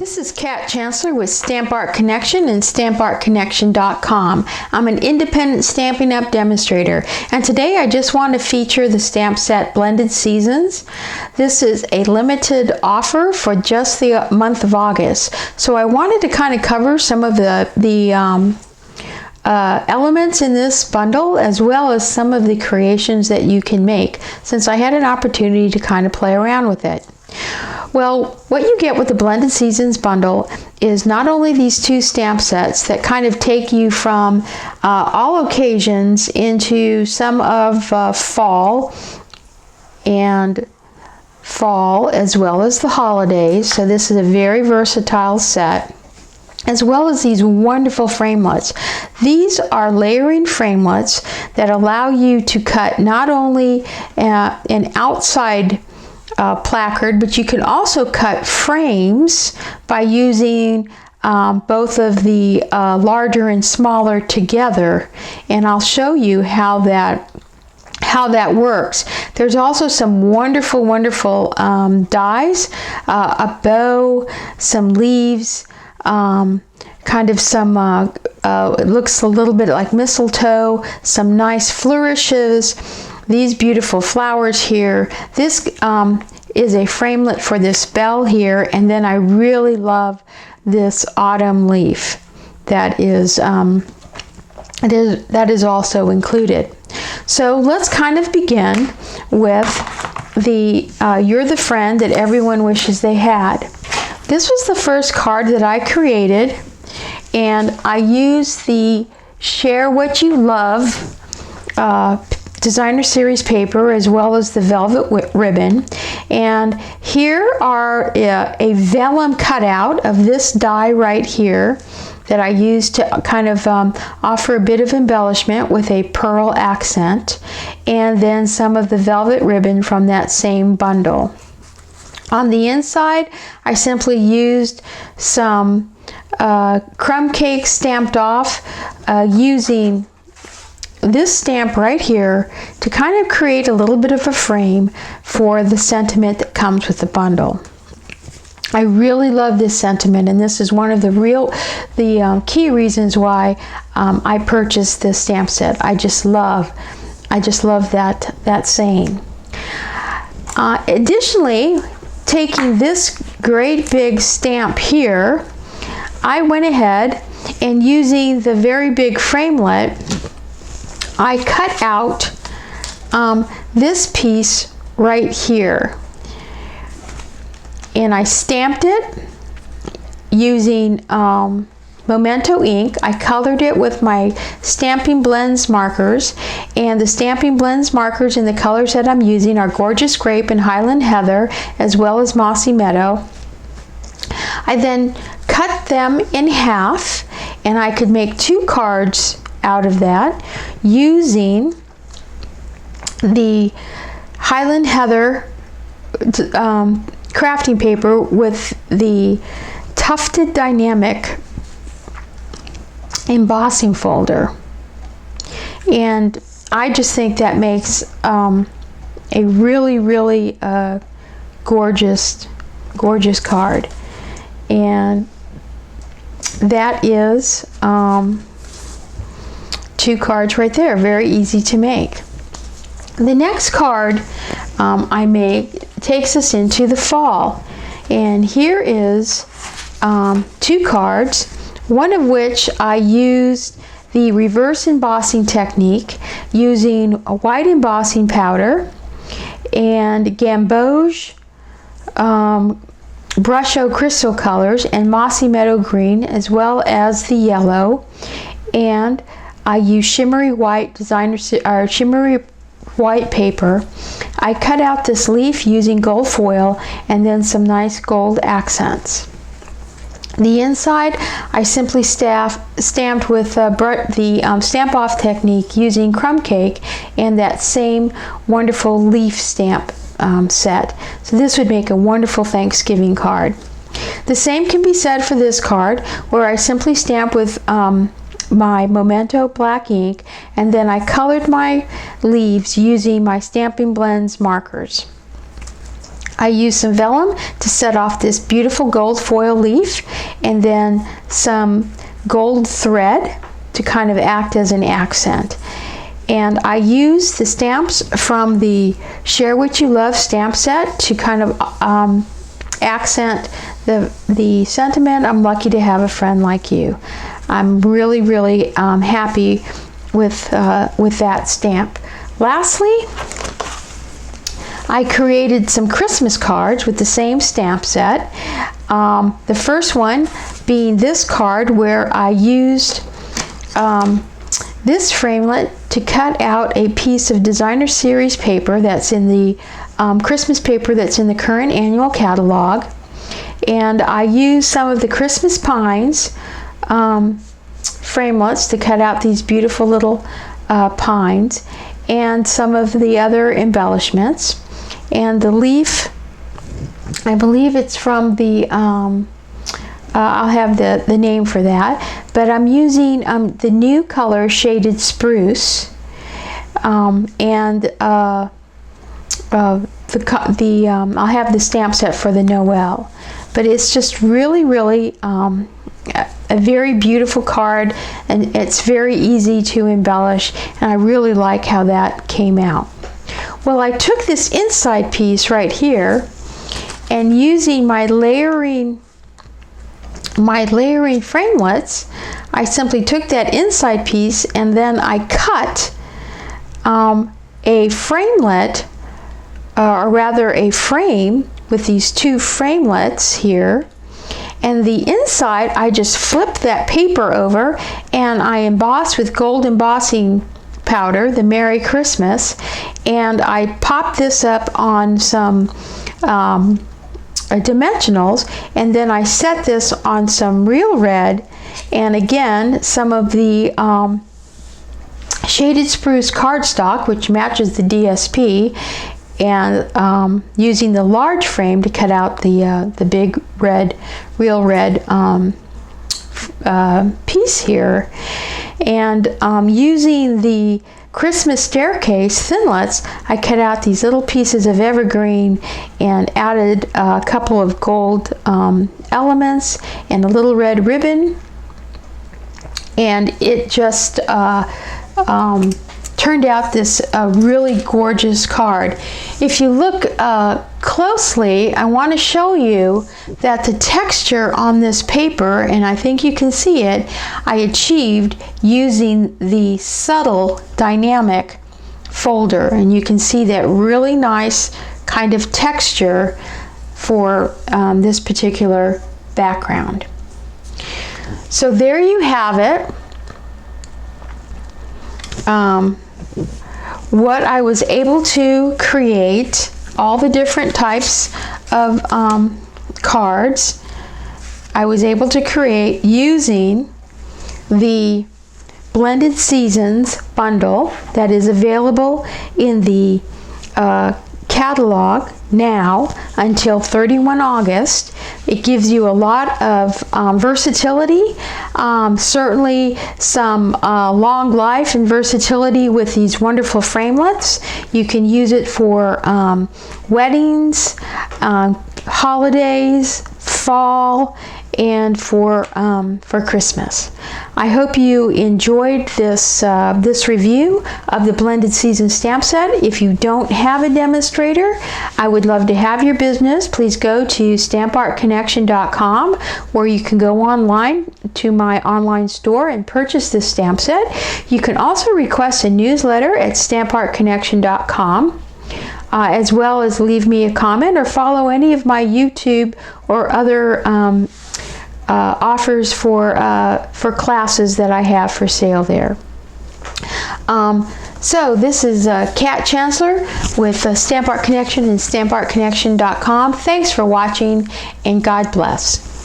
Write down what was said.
This is Kat Chancellor with Stamp Art Connection and StampArtConnection.com. I'm an independent Stampin' Up! Demonstrator, and today I just want to feature the stamp set Blended Seasons. This is a limited offer for just the month of August, so I wanted to kind of cover some of the elements in this bundle, as well as some of the creations that you can make, since I had an opportunity to kind of play around with it. Well, what you get with the Blended Seasons bundle is not only these two stamp sets that kind of take you from all occasions into some of fall as well as the holidays. So this is a very versatile set, as well as these wonderful framelits. These are layering framelits that allow you to cut not only an outside placard, but you can also cut frames by using both of the larger and smaller together, and I'll show you how that works. There's also some wonderful dies, a bow, some leaves, kind of some it looks a little bit like mistletoe, some nice flourishes, these beautiful flowers here. This is a framelit for this bell here, and then I really love this autumn leaf that is also included. So let's kind of begin with the You're the Friend That Everyone Wishes They Had. This was the first card that I created, and I used the Share What You Love designer series paper, as well as the velvet ribbon. And here are a vellum cutout of this die right here that I used to kind of offer a bit of embellishment with a pearl accent, and then some of the velvet ribbon from that same bundle. On the inside, I simply used some crumb cake stamped off using this stamp right here to kind of create a little bit of a frame for the sentiment that comes with the bundle. I really love this sentiment, and this is one of the key reasons why I purchased this stamp set. I just love that saying. Additionally, taking this great big stamp here, I went ahead and, using the very big framelit, I cut out this piece right here, and I stamped it using Memento ink. I colored it with my Stampin' Blends markers, and the Stampin' Blends markers and the colors that I'm using are Gorgeous Grape and Highland Heather, as well as Mossy Meadow. I then cut them in half, and I could make two cards out of that using the Highland Heather crafting paper with the Tufted Dynamic embossing folder. And I just think that makes a really gorgeous card. And that is two cards right there, very easy to make. The next card I made takes us into the fall, and here is two cards, one of which I used the reverse embossing technique using a white embossing powder and Gamboge Brusho crystal colors and Mossy Meadow green, as well as the yellow, and I use shimmery white shimmery white paper. I cut out this leaf using gold foil and then some nice gold accents. The inside I simply stamped with the stamp off technique using crumb cake and that same wonderful leaf stamp set. So this would make a wonderful Thanksgiving card. The same can be said for this card, where I simply stamp with my Memento black ink, and then I colored my leaves using my Stampin' Blends markers. I used some vellum to set off this beautiful gold foil leaf, and then some gold thread to kind of act as an accent. And I used the stamps from the Share What You Love stamp set to kind of accent the sentiment, I'm lucky to have a friend like you. I'm really, really happy with that stamp. Lastly, I created some Christmas cards with the same stamp set. The first one being this card, where I used this framelit to cut out a piece of designer series paper that's in the Christmas paper that's in the current annual catalog. And I used some of the Christmas pines framelits to cut out these beautiful little pines, and some of the other embellishments. And the leaf, I believe it's from the I'll have the name for that, but I'm using the new color Shaded Spruce, and I'll have the stamp set for the Noel. But it's just really, really a very beautiful card, and it's very easy to embellish, and I really like how that came out. Well, I took this inside piece right here, and using my layering framelits, I simply took that inside piece and then I cut a framelit, or rather a frame with these two framelits here, and the inside I just flipped that paper over and I embossed with gold embossing powder, the Merry Christmas, and I popped this up on some dimensionals, and then I set this on some real red, and again some of the Shaded Spruce cardstock, which matches the DSP, and using the large frame to cut out the big red, real red piece here, and using the Christmas staircase thinlits, I cut out these little pieces of evergreen and added a couple of gold elements and a little red ribbon, and it just turned out this really gorgeous card. If you look closely, I want to show you that the texture on this paper, and I think you can see it, I achieved using the subtle dynamic folder, and you can see that really nice kind of texture for this particular background. So there you have it. What I was able to create, all the different types of cards I was able to create using the Blended Seasons bundle that is available in the catalog now until 31 August. It gives you a lot of versatility, certainly some long life and versatility with these wonderful framelits. You can use it for weddings, holidays, fall, and for Christmas. I hope you enjoyed this review of the Blended Season stamp set. If you don't have a demonstrator, I would love to have your business. Please go to stampartconnection.com, where you can go online to my online store and purchase this stamp set. You can also request a newsletter at stampartconnection.com. As well as leave me a comment or follow any of my YouTube or other offers for classes that I have for sale there. So this is Kat Chancellor with Stamp Art Connection and stampartconnection.com. Thanks for watching, and God bless.